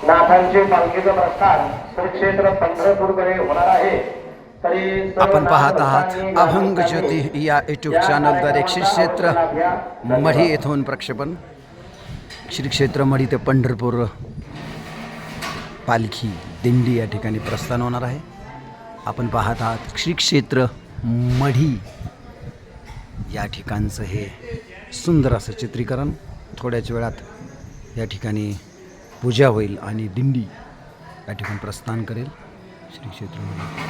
नाथांचे पालखीचं प्रस्थान श्री क्षेत्र पंढरपूरकडे होणार आहे. तरी आपण पाहत आहात अभंग ज्योती या यूट्यूब चॅनलद्वारे श्री क्षेत्र मढी येथून प्रक्षेपण. श्री क्षेत्र मढी ते पंढरपूर पालखी दिंडी या ठिकाणी प्रस्थान होणार आहे. आपण पाहत आहात श्री क्षेत्र मढी या ठिकाणचं हे सुंदर असं चित्रीकरण. थोड्याच वेळात या ठिकाणी पूजा होईल आणि दिंडी या ठिकाणी प्रस्थान करेल. श्री क्षेत्र मढी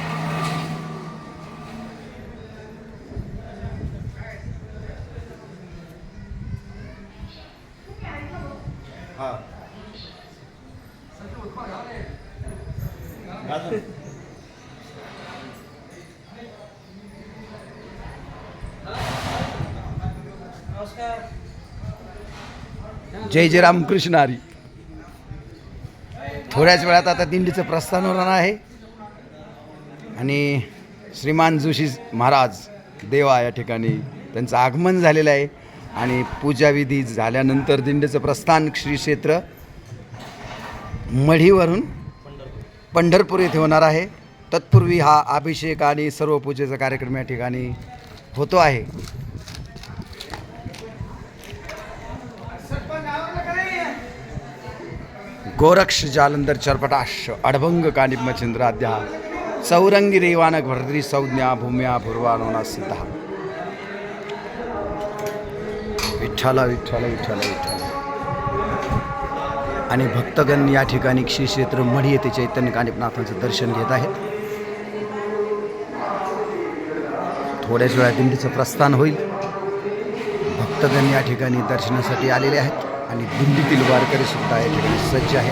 जय जय रामकृष्ण हरी. थोड्याच वेळात आता दिंडीचं प्रस्थान होणार आहे आणि श्रीमान जोशी महाराज देवा या ठिकाणी त्यांचं आगमन झालेलं आहे आणि पूजाविधी झाल्यानंतर दिंडीचं प्रस्थान श्री क्षेत्र मढीवरून पंढरपूर येथे होणार आहे. तत्पूर्वी हा अभिषेक आणि सर्व पूजेचा कार्यक्रम या ठिकाणी होतो आहे. गोरक्ष जालंधर चरपटाश अडभंग कानिप मचिंद्राद्या चौरंगी रेवानक भरद्री संज्ञा भूम्या भुर्वानोना सिद्धा. विठ्ठला विठ्ठला विठ्ठला विठ्ठला. आणि भक्तगण या ठिकाणी श्री क्षेत्र मढी येथे चैतन्य कानिपनाथांचं दर्शन घेत आहेत. थोड्याच वेळात दिंडीचं प्रस्थान होईल. भक्तगण या ठिकाणी दर्शनासाठी आलेले आहेत आणि दिंडीतील वारकरी सुद्धा या ठिकाणी सज्ज आहे.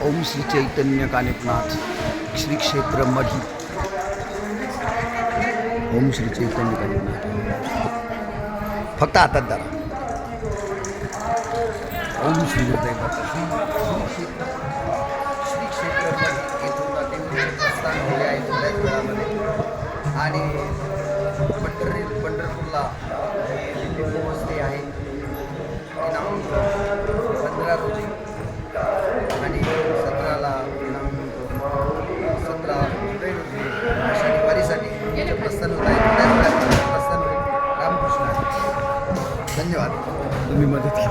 ओम श्री चैतन्य कानिपनाथ श्री क्षेत्र मढी. ओम श्री चैतन्य कानिपनाथ. फक्त हातात धरा. ओम श्री गुरुदेव श्री क्षेत्र मढी येथून प्रस्थान झाले आहे थोड्याच वेळामध्ये आणि पंढरपूरला दिंडी पोहोचते आहे. 15 रोजी आणि 17 जुलै रोजी आषाढी वारीसाठी प्रस्थान होत आहे. प्रस्थान होईल. रामकृष्ण. धन्यवाद. तुम्ही मदत केली.